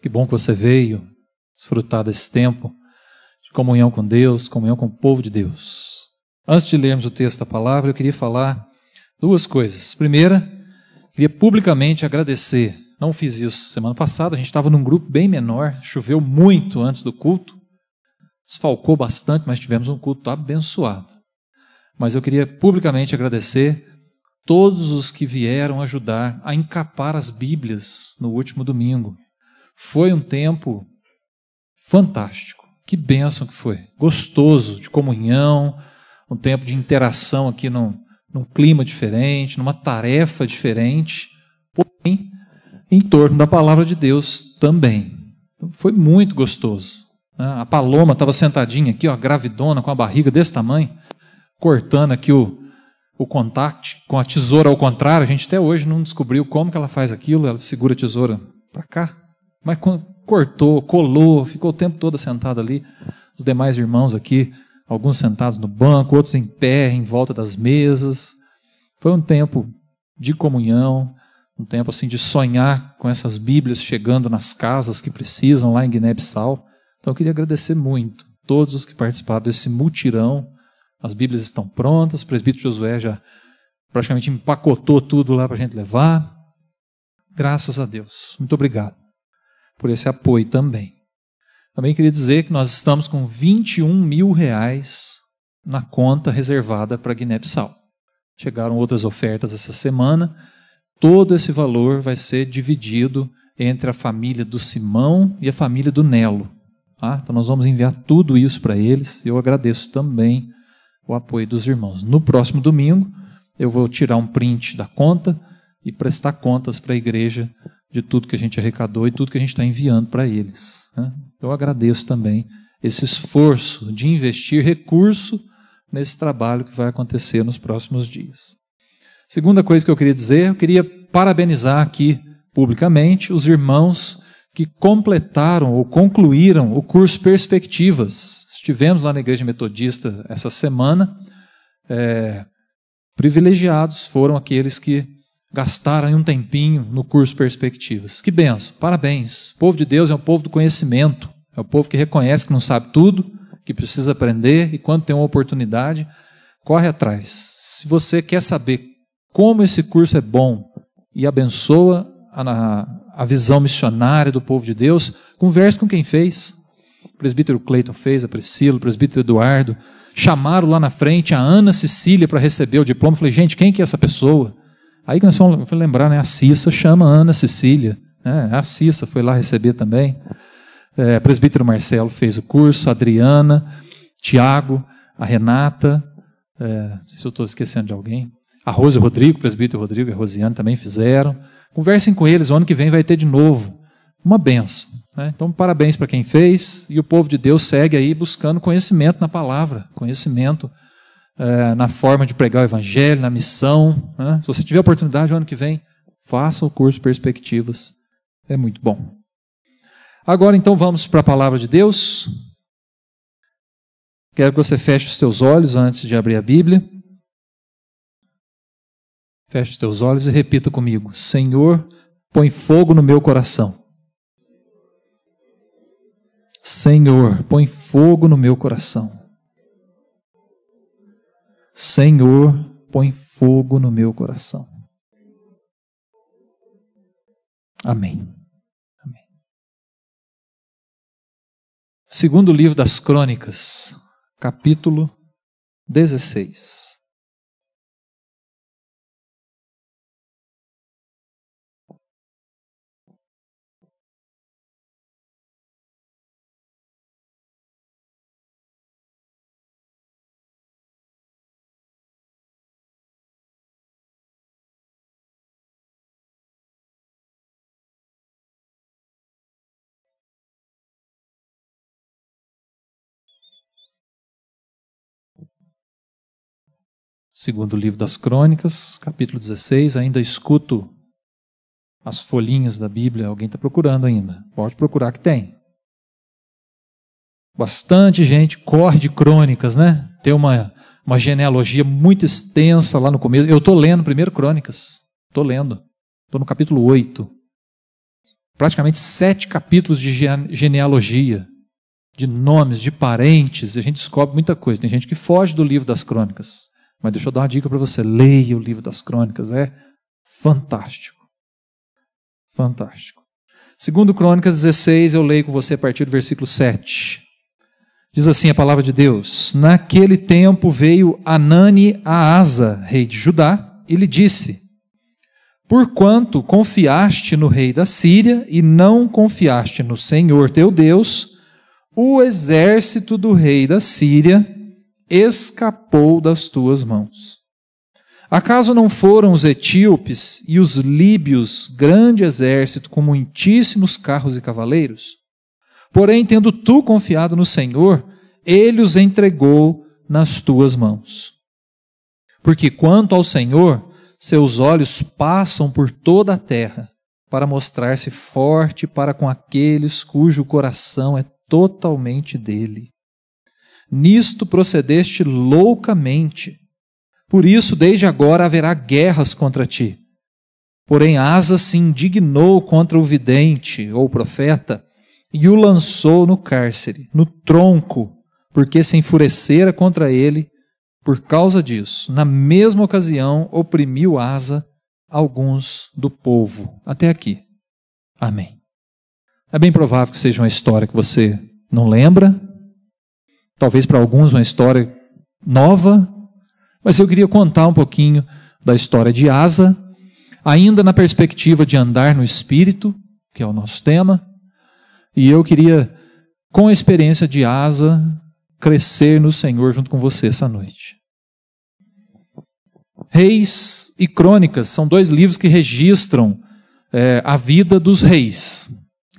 Que bom que você veio desfrutar desse tempo de comunhão com Deus, comunhão com o povo de Deus. Antes de lermos o texto da palavra, eu queria falar duas coisas. Primeira, queria publicamente agradecer. Não fiz isso semana passada, a gente estava num grupo bem menor, choveu muito antes do culto, desfalcou bastante, mas tivemos um culto abençoado. Mas eu queria publicamente agradecer todos os que vieram ajudar a encapar as Bíblias no último domingo. Foi um tempo fantástico, que bênção que foi, gostoso, de comunhão, um tempo de interação aqui num clima diferente, numa tarefa diferente, porém, em torno da palavra de Deus também. Então, foi muito gostoso. A Paloma estava sentadinha aqui, ó, gravidona, com a barriga desse tamanho, cortando aqui o contact com a tesoura ao contrário. A gente até hoje não descobriu como que ela faz aquilo. Ela segura a tesoura para cá, mas cortou, colou, ficou o tempo todo sentada ali. Os demais irmãos aqui, alguns sentados no banco, outros em pé, em volta das mesas. Foi um tempo de comunhão, um tempo assim de sonhar com essas Bíblias chegando nas casas que precisam lá em Guiné-Bissau. Então eu queria agradecer muito a todos os que participaram desse mutirão. As Bíblias estão prontas, o presbítero Josué já praticamente empacotou tudo lá para a gente levar. Graças a Deus. Muito obrigado por esse apoio também. Também queria dizer que nós estamos com R$21 mil na conta reservada para Guiné-Bissau. Chegaram outras ofertas essa semana. Todo esse valor vai ser dividido entre a família do Simão e a família do Nelo. Então nós vamos enviar tudo isso para eles. Eu agradeço também o apoio dos irmãos. No próximo domingo, eu vou tirar um print da conta e prestar contas para a igreja de tudo que a gente arrecadou e tudo que a gente está enviando para eles. Eu agradeço também esse esforço de investir recurso nesse trabalho que vai acontecer nos próximos dias. Segunda coisa que eu queria dizer, eu queria parabenizar aqui publicamente os irmãos que completaram ou concluíram o curso Perspectivas. Estivemos lá na Igreja Metodista essa semana. Privilegiados foram aqueles que gastaram um tempinho no curso Perspectivas. Que benção, parabéns. O povo de Deus é um povo do conhecimento, é um povo que reconhece que não sabe tudo, que precisa aprender e quando tem uma oportunidade, corre atrás. Se você quer saber como esse curso é bom e abençoa a visão missionária do povo de Deus, converse com quem fez. O presbítero Cleiton fez, a Priscila, o presbítero Eduardo. Chamaram lá na frente a Ana Cecília para receber o diploma. Falei, gente, quem que é essa pessoa? Aí nós fomos lembrar, né? A Cissa chama a Ana Cecília. A Cissa foi lá receber também. O presbítero Marcelo fez o curso, a Adriana, Tiago, a Renata, não sei se eu estou esquecendo de alguém. A Rose e o Rodrigo, o presbítero Rodrigo e a Rosiane também fizeram. Conversem com eles, o ano que vem vai ter de novo. Uma benção. Então, parabéns para quem fez, e o povo de Deus segue aí buscando conhecimento na palavra, conhecimento na forma de pregar o evangelho, na missão. Se você tiver oportunidade, o ano que vem, faça o curso Perspectivas. É muito bom. Agora, então, vamos para a palavra de Deus. Quero que você feche os teus olhos antes de abrir a Bíblia. Feche os teus olhos e repita comigo. Senhor, põe fogo no meu coração. Senhor, põe fogo no meu coração. Senhor, põe fogo no meu coração. Amém. Amém. Segundo livro das Crônicas, capítulo 16. Segundo livro das Crônicas, capítulo 16, ainda escuto as folhinhas da Bíblia. Alguém está procurando ainda? Pode procurar que tem. Bastante gente corre de Crônicas, né? Tem uma genealogia muito extensa lá no começo. Eu estou lendo primeiro Crônicas. Estou lendo. Estou no capítulo 8. praticamente 7 capítulos de genealogia, de nomes, de parentes, a gente descobre muita coisa. Tem gente que foge do livro das crônicas, mas deixa eu dar uma dica para você, leia o livro das crônicas, é fantástico. Fantástico. Segundo Crônicas 16, eu leio com você a partir do versículo 7. Diz assim a palavra de Deus: naquele tempo veio Anani a Asa, rei de Judá, e lhe disse: porquanto confiaste no rei da Síria e não confiaste no Senhor teu Deus, o exército do rei da Síria escapou das tuas mãos. Acaso não foram os etíopes e os líbios grande exército com muitíssimos carros e cavaleiros? Porém, tendo tu confiado no Senhor, ele os entregou nas tuas mãos. Porque quanto ao Senhor, seus olhos passam por toda a terra para mostrar-se forte para com aqueles cujo coração é totalmente dele. Nisto procedeste loucamente. Por isso, desde agora haverá guerras contra ti. Porém, Asa se indignou contra o vidente, ou profeta, e o lançou no cárcere, no tronco, porque se enfurecera contra ele. Por causa disso, na mesma ocasião, oprimiu Asa alguns do povo. Até aqui. Amém. É bem provável que seja uma história que você não lembra, talvez para alguns uma história nova, mas eu queria contar um pouquinho da história de Asa, ainda na perspectiva de andar no Espírito, que é o nosso tema, e eu queria, com a experiência de Asa, crescer no Senhor junto com você essa noite. Reis e Crônicas são 2 livros que registram a vida dos reis,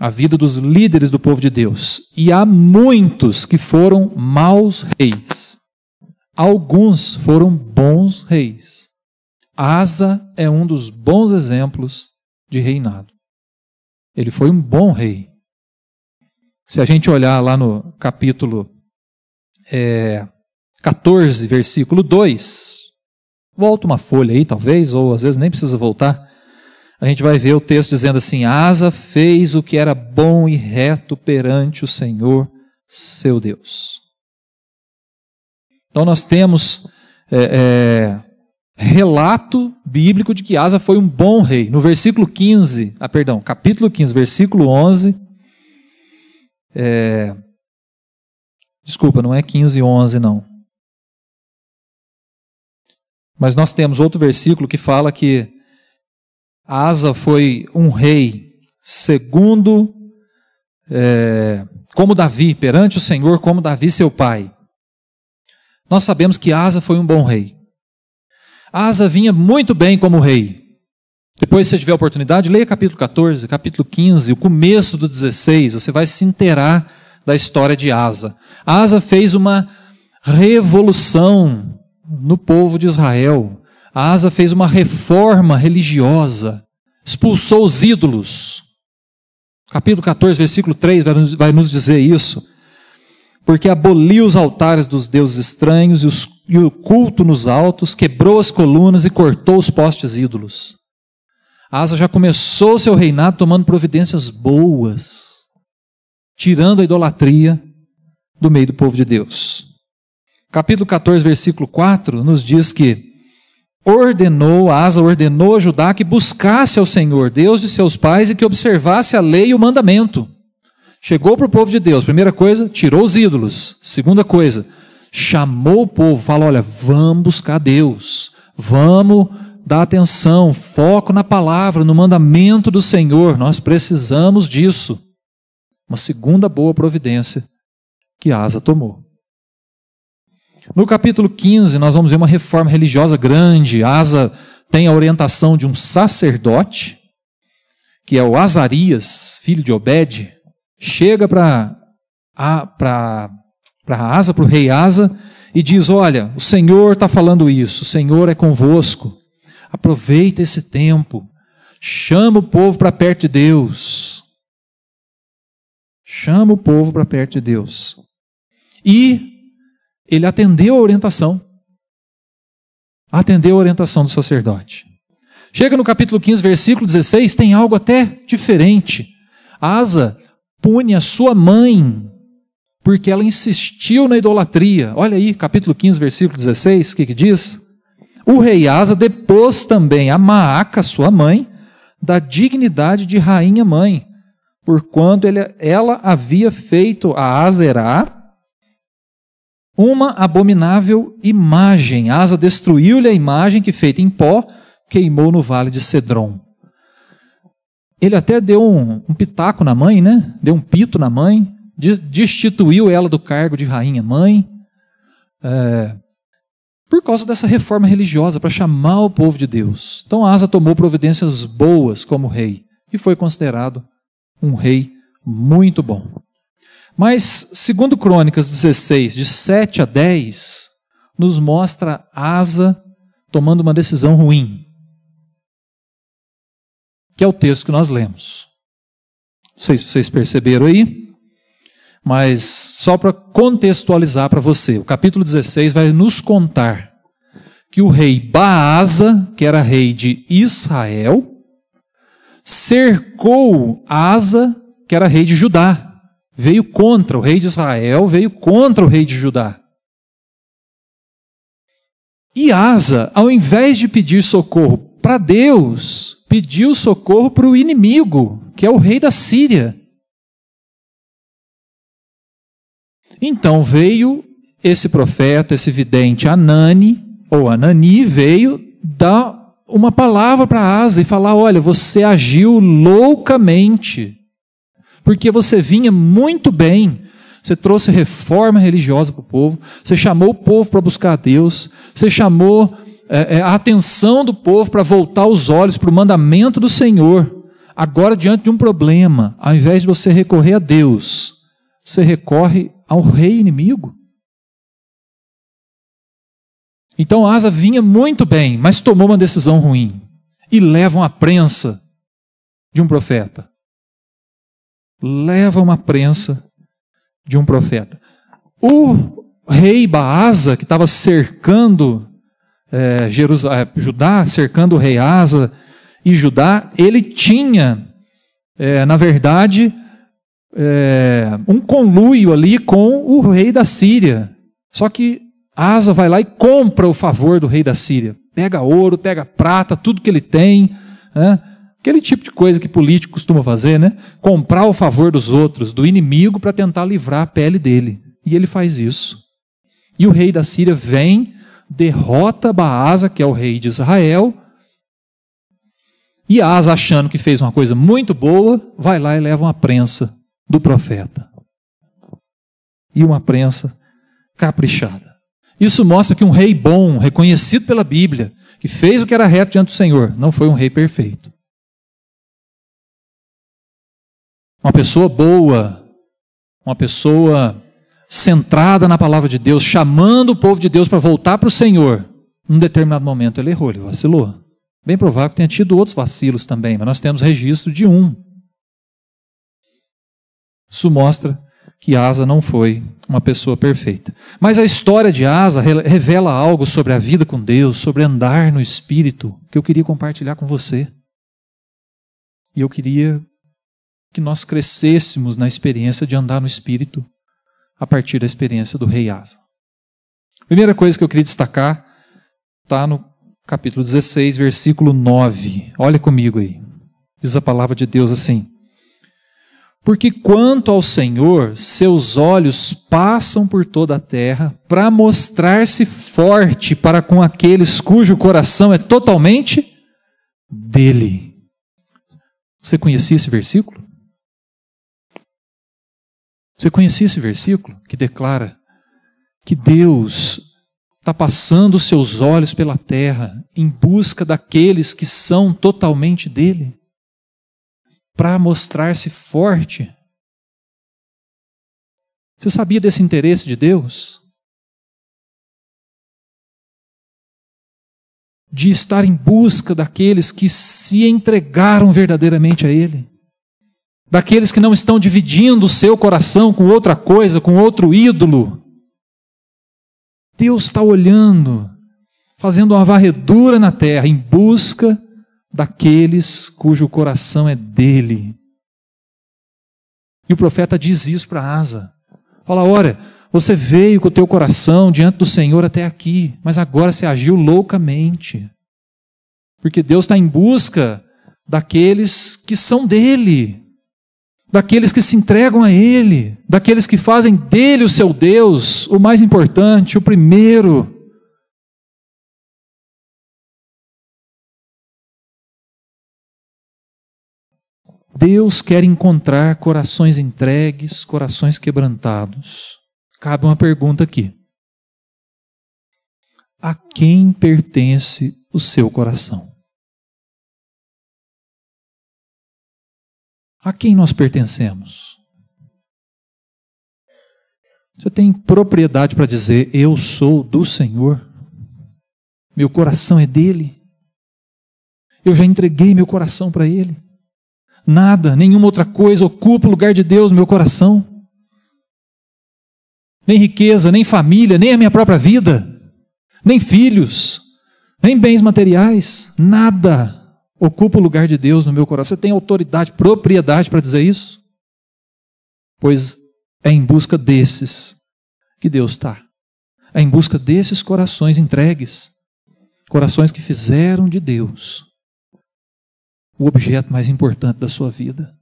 a vida dos líderes do povo de Deus. E há muitos que foram maus reis. Alguns foram bons reis. Asa é um dos bons exemplos de reinado. Ele foi um bom rei. Se a gente olhar lá no capítulo 14, versículo 2, volta uma folha aí talvez, ou às vezes nem precisa voltar, a gente vai ver o texto dizendo assim: Asa fez o que era bom e reto perante o Senhor, seu Deus. Então nós temos relato bíblico de que Asa foi um bom rei. No capítulo 15, versículo 11, desculpa, não é 15, 11 não. Mas nós temos outro versículo que fala que Asa foi um rei segundo, como Davi, perante o Senhor, como Davi seu pai. Nós sabemos que Asa foi um bom rei. Asa vinha muito bem como rei. Depois, se você tiver oportunidade, leia capítulo 14, capítulo 15, o começo do 16, você vai se inteirar da história de Asa. Asa fez uma revolução no povo de Israel. Asa fez uma reforma religiosa, expulsou os ídolos. Capítulo 14, versículo 3 vai nos dizer isso. Porque aboliu os altares dos deuses estranhos e o culto nos altos, quebrou as colunas e cortou os postes ídolos. Asa já começou seu reinado tomando providências boas, tirando a idolatria do meio do povo de Deus. Capítulo 14, versículo 4, nos diz que Asa ordenou a Judá que buscasse ao Senhor, Deus de seus pais, e que observasse a lei e o mandamento. Chegou para o povo de Deus, primeira coisa, tirou os ídolos. Segunda coisa, chamou o povo, falou: olha, vamos buscar Deus, vamos dar atenção, foco na palavra, no mandamento do Senhor, nós precisamos disso. Uma segunda boa providência que Asa tomou. No capítulo 15, nós vamos ver uma reforma religiosa grande. Asa tem a orientação de um sacerdote, que é o Azarias, filho de Obed. Chega para Asa, para o rei Asa, e diz: olha, o Senhor está falando isso, o Senhor é convosco. Aproveita esse tempo, chama o povo para perto de Deus. Chama o povo para perto de Deus. E ele atendeu a orientação. Atendeu a orientação do sacerdote. Chega no capítulo 15, versículo 16, tem algo até diferente. Asa pune a sua mãe, porque ela insistiu na idolatria. Olha aí, capítulo 15, versículo 16, o que diz? O rei Asa depôs também a Maaca, sua mãe, da dignidade de rainha mãe, porquanto ela havia feito a Aserá uma abominável imagem. Asa destruiu-lhe a imagem que, feita em pó, queimou no vale de Cedron. Ele até deu um pitaco na mãe, né? Deu um pito na mãe, destituiu ela do cargo de rainha mãe, por causa dessa reforma religiosa, para chamar o povo de Deus. Então Asa tomou providências boas como rei, e foi considerado um rei muito bom. Mas, segundo Crônicas 16, de 7 a 10, nos mostra Asa tomando uma decisão ruim, que é o texto que nós lemos. Não sei se vocês perceberam aí, mas só para contextualizar para você, o capítulo 16 vai nos contar que o rei Baasa, que era rei de Israel, cercou Asa, que era rei de Judá. Veio contra o rei de Israel, veio contra o rei de Judá. E Asa, ao invés de pedir socorro para Deus, pediu socorro para o inimigo, que é o rei da Síria. Então veio esse profeta, esse vidente Anani, ou Anani, veio dar uma palavra para Asa e falar: olha, você agiu loucamente, porque você vinha muito bem, você trouxe reforma religiosa para o povo, você chamou o povo para buscar a Deus, você chamou a atenção do povo para voltar os olhos para o mandamento do Senhor. Agora, diante de um problema, ao invés de você recorrer a Deus, você recorre ao rei inimigo. Então Asa vinha muito bem, mas tomou uma decisão ruim, e leva uma prensa de um profeta. Leva uma prensa de um profeta. O rei Baasa, que estava cercando Judá, cercando o rei Asa e Judá, ele tinha, na verdade, um conluio ali com o rei da Síria. Só que Asa vai lá e compra o favor do rei da Síria. Pega ouro, pega prata, tudo que ele tem, né? Aquele tipo de coisa que político costuma fazer, né? Comprar o favor dos outros, do inimigo, para tentar livrar a pele dele. E ele faz isso. E o rei da Síria vem, derrota Baasa, que é o rei de Israel, e Asa, achando que fez uma coisa muito boa, vai lá e leva uma prensa do profeta. E uma prensa caprichada. Isso mostra que um rei bom, reconhecido pela Bíblia, que fez o que era reto diante do Senhor, não foi um rei perfeito. Uma pessoa boa, uma pessoa centrada na palavra de Deus, chamando o povo de Deus para voltar para o Senhor, num determinado momento ele errou, ele vacilou. Bem provável que tenha tido outros vacilos também, mas nós temos registro de um. Isso mostra que Asa não foi uma pessoa perfeita. Mas a história de Asa revela algo sobre a vida com Deus, sobre andar no Espírito, que eu queria compartilhar com você. E eu queria que nós crescêssemos na experiência de andar no Espírito a partir da experiência do rei Asa. Primeira coisa que eu queria destacar está no capítulo 16, versículo 9. Olha comigo aí. Diz a palavra de Deus assim: porque quanto ao Senhor, seus olhos passam por toda a terra para mostrar-se forte para com aqueles cujo coração é totalmente dele. Você conhecia esse versículo? Você conhecia esse versículo que declara que Deus está passando os seus olhos pela terra em busca daqueles que são totalmente dele, para mostrar-se forte? Você sabia desse interesse de Deus? De estar em busca daqueles que se entregaram verdadeiramente a Ele. Daqueles que não estão dividindo o seu coração com outra coisa, com outro ídolo. Deus está olhando, fazendo uma varredura na terra, em busca daqueles cujo coração é dele. E o profeta diz isso para Asa. Fala, olha, você veio com o teu coração diante do Senhor até aqui, mas agora você agiu loucamente. Porque Deus está em busca daqueles que são dele, daqueles que se entregam a ele, daqueles que fazem dele o seu Deus, o mais importante, o primeiro. Deus quer encontrar corações entregues, corações quebrantados. Cabe uma pergunta aqui. A quem pertence o seu coração? A quem nós pertencemos? Você tem propriedade para dizer, eu sou do Senhor? Meu coração é dele? Eu já entreguei meu coração para ele? Nada, nenhuma outra coisa ocupa o lugar de Deus no meu coração. Nem riqueza, nem família, nem a minha própria vida, nem filhos, nem bens materiais, nada ocupa o lugar de Deus no meu coração. Você tem autoridade, propriedade para dizer isso? Pois é em busca desses que Deus está. É em busca desses corações entregues, corações que fizeram de Deus o objeto mais importante da sua vida.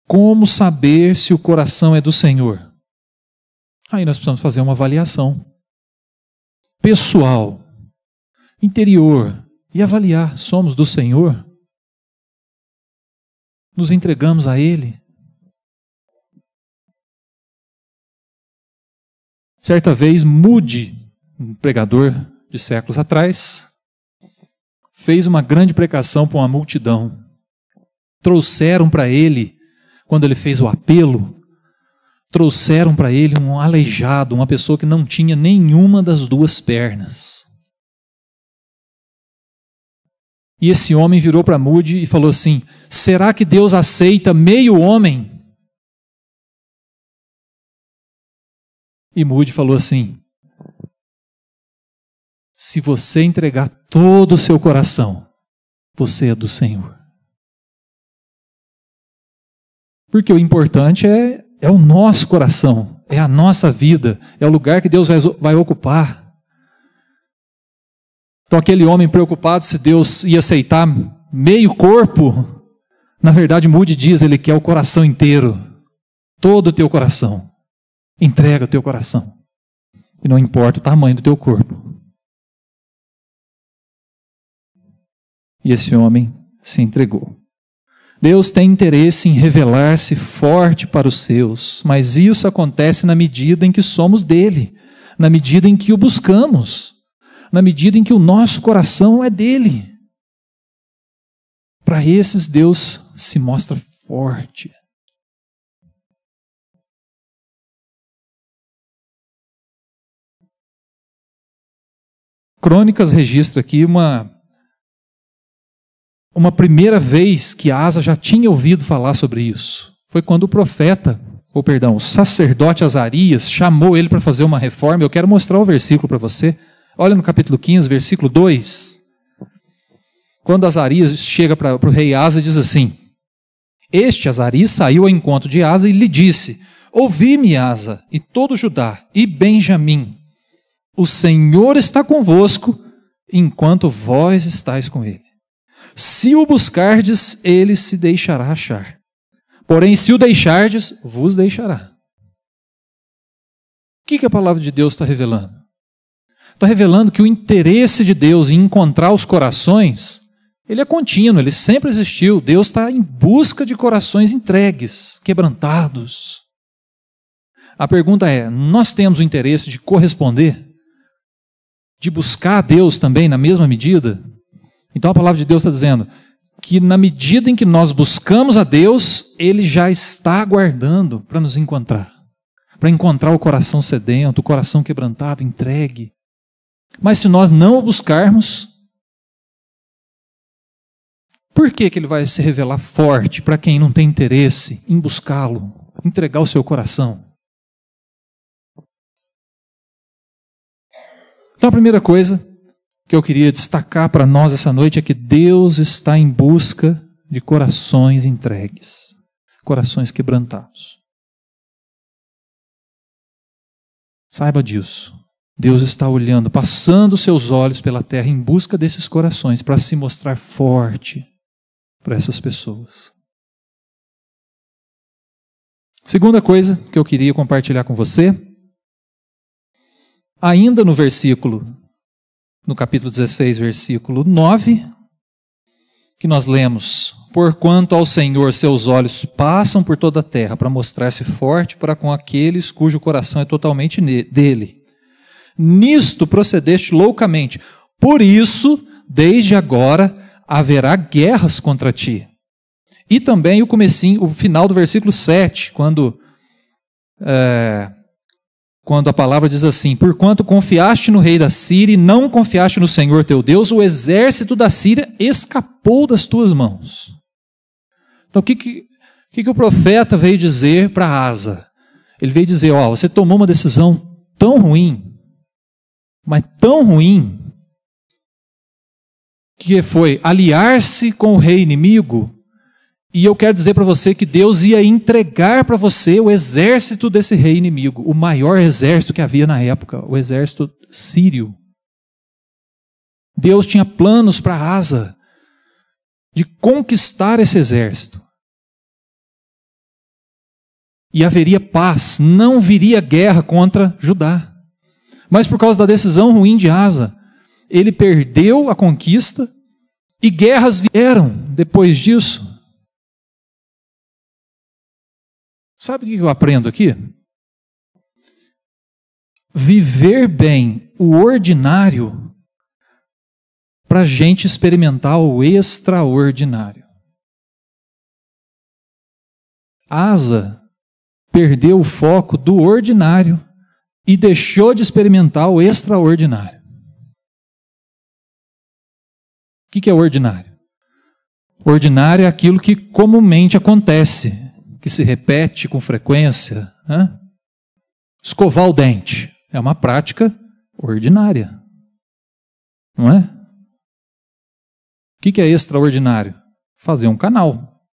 Como saber se o coração é do Senhor? Aí nós precisamos fazer uma avaliação pessoal, interior, e avaliar, somos do Senhor? Nos entregamos a Ele? Certa vez, Moody, um pregador de séculos atrás, fez uma grande pregação para uma multidão. Trouxeram para ele, quando ele fez o apelo, trouxeram para ele um aleijado, uma pessoa que não tinha nenhuma das duas pernas. E esse homem virou para Moody e falou assim, será que Deus aceita meio homem? E Moody falou assim, se você entregar todo o seu coração, você é do Senhor. Porque o importante é o nosso coração, é a nossa vida, é o lugar que Deus vai ocupar. Então aquele homem preocupado se Deus ia aceitar meio corpo, na verdade Moody diz, ele quer o coração inteiro, todo o teu coração. Entrega o teu coração. E não importa o tamanho do teu corpo. E esse homem se entregou. Deus tem interesse em revelar-se forte para os seus, mas isso acontece na medida em que somos dele, na medida em que o buscamos, na medida em que o nosso coração é dele. Para esses, Deus se mostra forte. Crônicas registra aqui uma primeira vez que Asa já tinha ouvido falar sobre isso. Foi quando o sacerdote Azarias chamou ele para fazer uma reforma. Eu quero mostrar o versículo para você. Olha no capítulo 15, versículo 2. Quando Azarias chega para o rei Asa, diz assim, este Azarias saiu ao encontro de Asa e lhe disse, ouvi-me, Asa, e todo Judá, e Benjamim, o Senhor está convosco, enquanto vós estáis com ele. Se o buscardes, ele se deixará achar. Porém, se o deixardes, vos deixará. O que a palavra de Deus está revelando? Está revelando que o interesse de Deus em encontrar os corações, ele é contínuo, ele sempre existiu. Deus está em busca de corações entregues, quebrantados. A pergunta é, nós temos o interesse de corresponder? De buscar a Deus também na mesma medida? Então a palavra de Deus está dizendo que na medida em que nós buscamos a Deus, Ele já está aguardando para nos encontrar. Para encontrar o coração sedento, o coração quebrantado, entregue. Mas se nós não o buscarmos, por que Ele vai se revelar forte para quem não tem interesse em buscá-lo, entregar o seu coração? Então a primeira coisa, que eu queria destacar para nós essa noite é que Deus está em busca de corações entregues, corações quebrantados. Saiba disso. Deus está olhando, passando seus olhos pela terra em busca desses corações para se mostrar forte para essas pessoas. Segunda coisa que eu queria compartilhar com você, ainda no capítulo 16, versículo 9, que nós lemos: porquanto ao Senhor seus olhos passam por toda a terra para mostrar-se forte para com aqueles cujo coração é totalmente dele. Nisto procedeste loucamente, por isso, desde agora, haverá guerras contra ti. E também o final do versículo 7, quando a palavra diz assim: porquanto confiaste no rei da Síria e não confiaste no Senhor teu Deus, o exército da Síria escapou das tuas mãos. Então o que o profeta veio dizer para Asa? Ele veio dizer: você tomou uma decisão tão ruim, mas tão ruim, que foi aliar-se com o rei inimigo, e eu quero dizer para você que Deus ia entregar para você o exército desse rei inimigo, o maior exército que havia na época, o exército sírio. Deus tinha planos para Asa de conquistar esse exército. E haveria paz, não viria guerra contra Judá. Mas por causa da decisão ruim de Asa, ele perdeu a conquista e guerras vieram depois disso. Sabe o que eu aprendo aqui? Viver bem o ordinário para a gente experimentar o extraordinário. Asa perdeu o foco do ordinário e deixou de experimentar o extraordinário. O que é ordinário? Ordinário é aquilo que comumente acontece, que se repete com frequência. Escovar o dente é uma prática ordinária, não é? O que é extraordinário? Fazer um canal.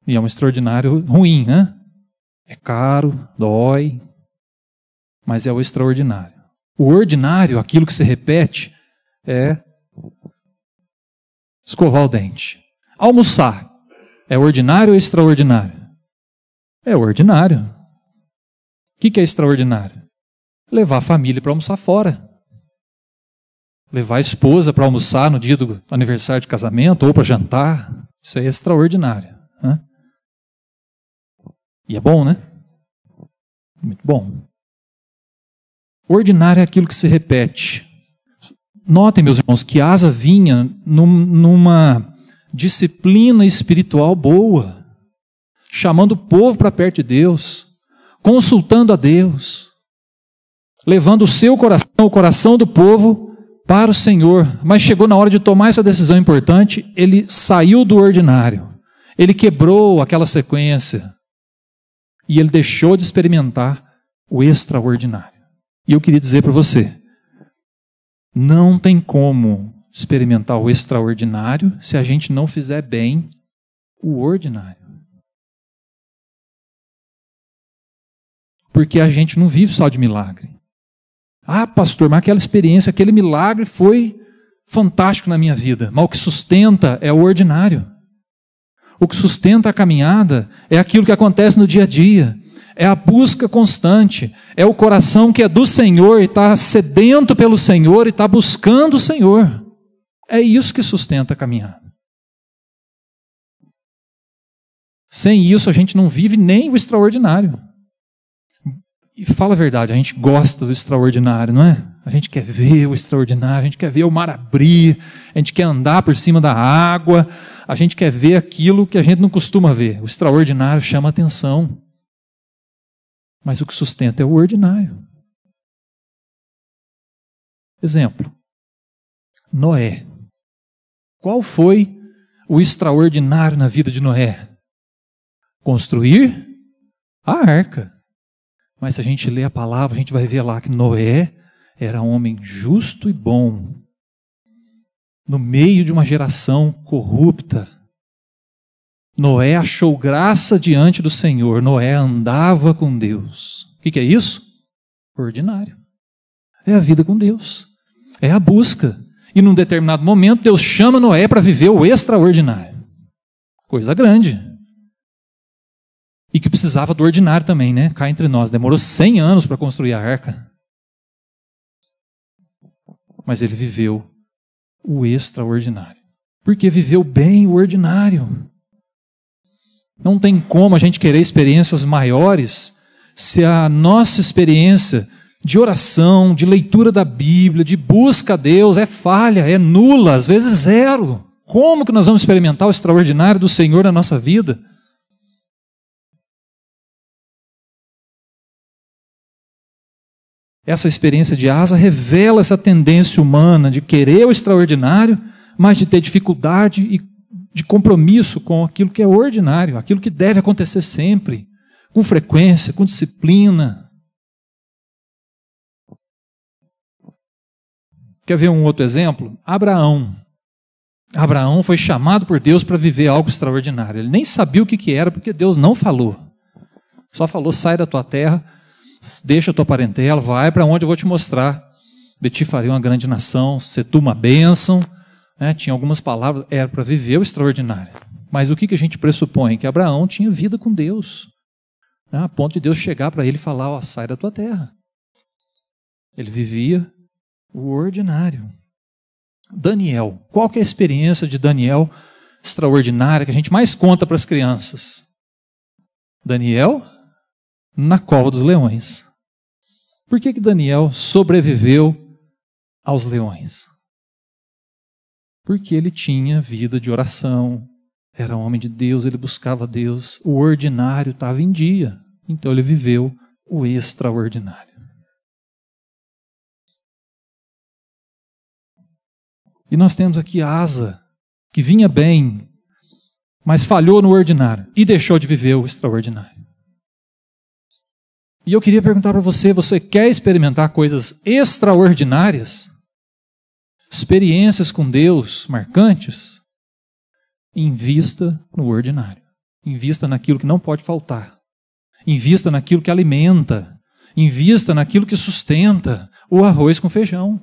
E é um extraordinário ruim, né? É caro, dói, mas é o extraordinário. O ordinário, aquilo que se repete, é escovar o dente. Almoçar, é ordinário ou extraordinário? É ordinário. O que é extraordinário? Levar a família para almoçar fora. Levar a esposa para almoçar no dia do aniversário de casamento ou para jantar. Isso é extraordinário. E é bom, né? Muito bom. Ordinário é aquilo que se repete. Notem, meus irmãos, que Asa vinha numa disciplina espiritual boa, chamando o povo para perto de Deus, consultando a Deus, levando o seu coração, o coração do povo para o Senhor. Mas chegou na hora de tomar essa decisão importante, ele saiu do ordinário, ele quebrou aquela sequência e ele deixou de experimentar o extraordinário. E eu queria dizer para você, não tem como experimentar o extraordinário se a gente não fizer bem o ordinário. Porque a gente não vive só de milagre. Ah, pastor, mas aquela experiência, aquele milagre foi fantástico na minha vida. Mas o que sustenta é o ordinário. O que sustenta a caminhada é aquilo que acontece no dia a dia. É a busca constante. É o coração que é do Senhor e está sedento pelo Senhor e está buscando o Senhor. É isso que sustenta a caminhada. Sem isso, a gente não vive nem o extraordinário. E fala a verdade, a gente gosta do extraordinário, não é? A gente quer ver o extraordinário, a gente quer ver o mar abrir, a gente quer andar por cima da água, a gente quer ver aquilo que a gente não costuma ver. O extraordinário chama a atenção. Mas o que sustenta é o ordinário. Exemplo. Noé. Qual foi o extraordinário na vida de Noé? Construir a arca. Mas se a gente lê a palavra, a gente vai ver lá que Noé era homem justo e bom, no meio de uma geração corrupta. Noé achou graça diante do Senhor. Noé andava com Deus. O que é isso? Ordinário. É a vida com Deus. É a busca. E num determinado momento Deus chama Noé para viver o extraordinário. Coisa grande. E que precisava do ordinário também, né? Cá entre nós. Demorou 100 anos para construir a arca. Mas ele viveu o extraordinário. Porque viveu bem o ordinário. Não tem como a gente querer experiências maiores se a nossa experiência de oração, de leitura da Bíblia, de busca a Deus é falha, é nula, às vezes zero. Como que nós vamos experimentar o extraordinário do Senhor na nossa vida? Essa experiência de Asa revela essa tendência humana de querer o extraordinário, mas de ter dificuldade e de compromisso com aquilo que é ordinário, aquilo que deve acontecer sempre, com frequência, com disciplina. Quer ver um outro exemplo? Abraão. Abraão foi chamado por Deus para viver algo extraordinário. Ele nem sabia o que era, porque Deus não falou. Só falou, sai da tua terra, deixa a tua parentela, vai para onde eu vou te mostrar. De ti farei uma grande nação, se tu uma bênção. Tinha algumas palavras, era para viver o extraordinário. Mas o que a gente pressupõe? Que Abraão tinha vida com Deus. A ponto de Deus chegar para ele e falar, sai da tua terra. Ele vivia o ordinário. Daniel. Qual que é a experiência de Daniel extraordinária que a gente mais conta para as crianças? Daniel na cova dos leões. Por que Daniel sobreviveu aos leões? Porque ele tinha vida de oração, era homem de Deus, ele buscava Deus, o ordinário estava em dia, então ele viveu o extraordinário. E nós temos aqui Asa, que vinha bem, mas falhou no ordinário e deixou de viver o extraordinário. E eu queria perguntar para você, você quer experimentar coisas extraordinárias? Experiências com Deus marcantes? Invista no ordinário. Invista naquilo que não pode faltar. Invista naquilo que alimenta. Invista naquilo que sustenta. O arroz com feijão.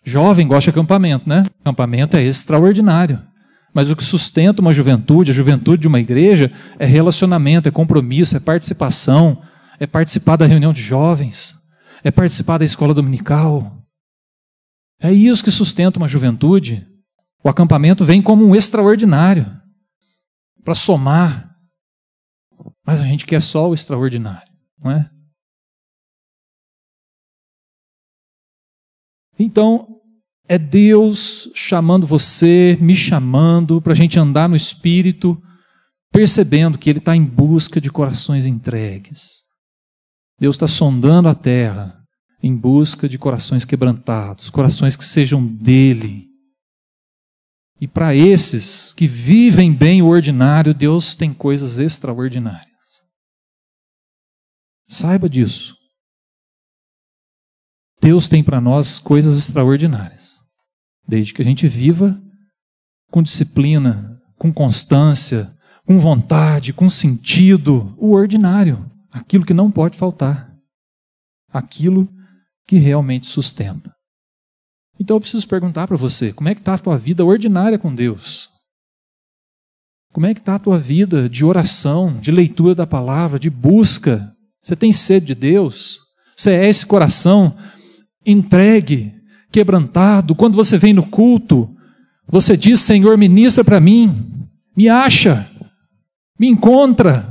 Jovem gosta de acampamento, né? Acampamento é extraordinário. Mas o que sustenta uma juventude, a juventude de uma igreja, é relacionamento, é compromisso, é participação, é participar da reunião de jovens, é participar da escola dominical. É isso que sustenta uma juventude. O acampamento vem como um extraordinário, para somar. Mas a gente quer só o extraordinário, não é? Então, é Deus chamando você, me chamando, para a gente andar no Espírito, percebendo que Ele está em busca de corações entregues. Deus está sondando a terra em busca de corações quebrantados, corações que sejam dele. E para esses que vivem bem o ordinário, Deus tem coisas extraordinárias. Saiba disso. Deus tem para nós coisas extraordinárias, desde que a gente viva com disciplina, com constância, com vontade, com sentido, o ordinário, aquilo que não pode faltar, aquilo que realmente sustenta. Então eu preciso perguntar para você, como é que está a tua vida ordinária com Deus? Como é que está a tua vida de oração, de leitura da palavra, de busca? Você tem sede de Deus? Você é esse coração entregue, quebrantado? Quando você vem no culto, você diz, Senhor, ministra para mim, me acha, me encontra.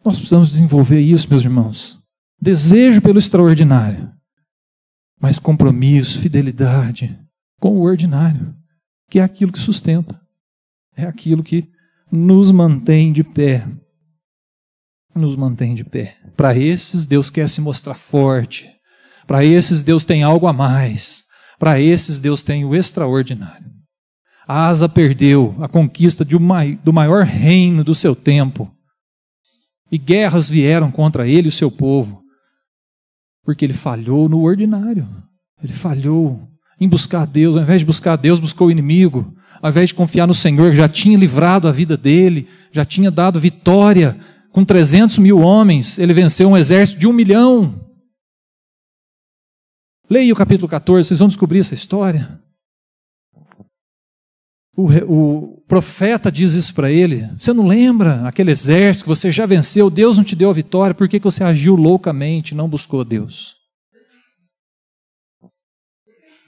Nós precisamos desenvolver isso, meus irmãos. Desejo pelo extraordinário, mas compromisso, fidelidade com o ordinário, que é aquilo que sustenta, é aquilo que nos mantém de pé. Nos mantém de pé. Para esses, Deus quer se mostrar forte. Para esses, Deus tem algo a mais. Para esses, Deus tem o extraordinário. Asa perdeu a conquista do maior reino do seu tempo. E guerras vieram contra ele e o seu povo. Porque ele falhou no ordinário. Ele falhou em buscar Deus. Ao invés de buscar Deus, buscou o inimigo. Ao invés de confiar no Senhor, que já tinha livrado a vida dele, já tinha dado vitória. Com 300 mil homens, ele venceu um exército de 1 milhão. Leia o capítulo 14, vocês vão descobrir essa história. O profeta diz isso para ele. Você não lembra aquele exército que você já venceu? Deus não te deu a vitória. Por que você agiu loucamente e não buscou Deus?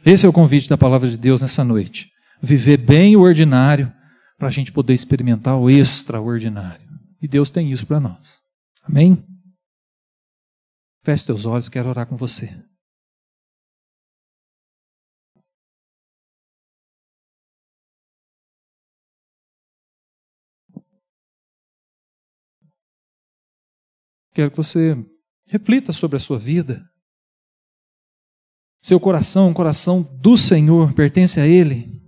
Esse é o convite da palavra de Deus nessa noite. Viver bem o ordinário para a gente poder experimentar o extraordinário. E Deus tem isso para nós. Amém? Feche teus olhos, quero orar com você. Quero que você reflita sobre a sua vida. Seu coração, o coração do Senhor, pertence a Ele?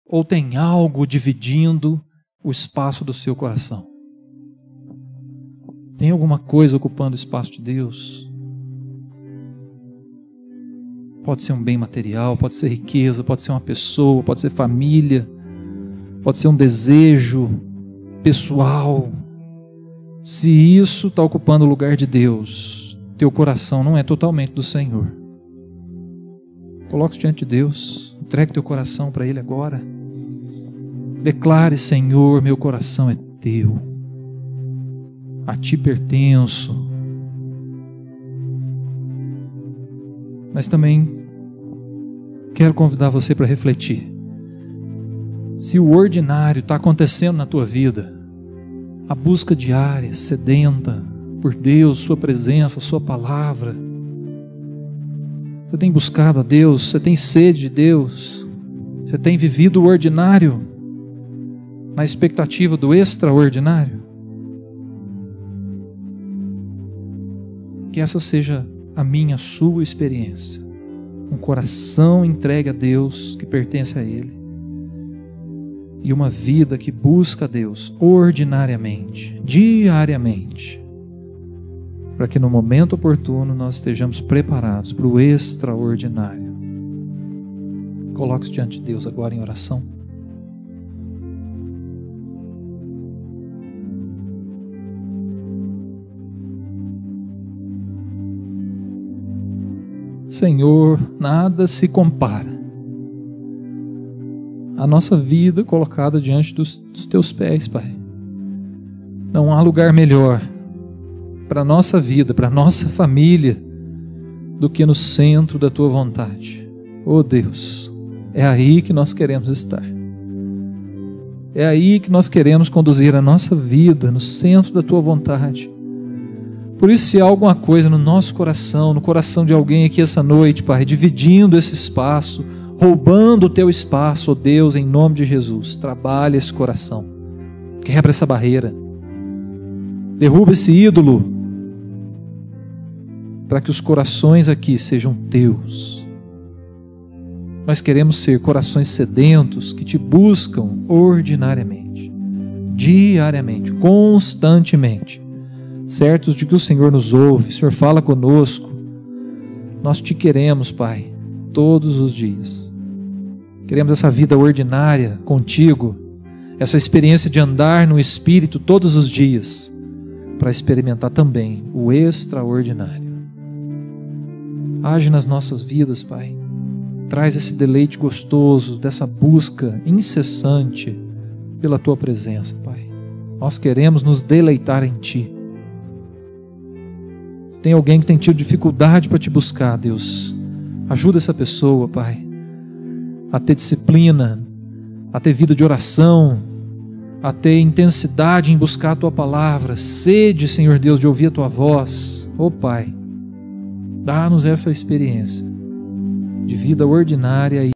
Ou tem algo dividindo o espaço do seu coração? Tem alguma coisa ocupando o espaço de Deus? Pode ser um bem material, pode ser riqueza, pode ser uma pessoa, pode ser família, pode ser um desejo pessoal. Se isso está ocupando o lugar de Deus, teu coração não é totalmente do Senhor. Coloque-se diante de Deus, entregue teu coração para Ele agora. Declare: Senhor, meu coração é teu, a Ti pertenço. Mas também quero convidar você para refletir. Se o ordinário está acontecendo na tua vida, a busca diária, sedenta por Deus, Sua presença, Sua palavra. Você tem buscado a Deus, você tem sede de Deus, você tem vivido o ordinário na expectativa do extraordinário. Que essa seja a minha, a sua experiência. Um coração entregue a Deus, que pertence a Ele. E uma vida que busca a Deus ordinariamente, diariamente, para que no momento oportuno nós estejamos preparados para o extraordinário. Coloque-se diante de Deus agora em oração. Senhor, nada se compara a nossa vida colocada diante dos Teus pés, Pai. Não há lugar melhor para a nossa vida, para a nossa família, do que no centro da Tua vontade. Oh Deus, é aí que nós queremos estar. É aí que nós queremos conduzir a nossa vida, no centro da Tua vontade. Por isso, se há alguma coisa no nosso coração, no coração de alguém aqui essa noite, Pai, dividindo esse espaço, roubando o Teu espaço, ó Deus, em nome de Jesus, trabalha esse coração, quebra essa barreira, derruba esse ídolo, para que os corações aqui sejam Teus. Nós queremos ser corações sedentos, que Te buscam ordinariamente, diariamente, constantemente, certos de que o Senhor nos ouve, o Senhor fala conosco. Nós Te queremos, Pai, todos os dias. Queremos essa vida ordinária contigo, essa experiência de andar no Espírito todos os dias, para experimentar também o extraordinário. Age nas nossas vidas, Pai. Traz esse deleite gostoso, dessa busca incessante pela Tua presença, Pai. Nós queremos nos deleitar em Ti. Se tem alguém que tem tido dificuldade para Te buscar, Deus, ajuda essa pessoa, Pai, a ter disciplina, a ter vida de oração, a ter intensidade em buscar a Tua palavra, sede, Senhor Deus, de ouvir a Tua voz. Oh Pai, dá-nos essa experiência de vida ordinária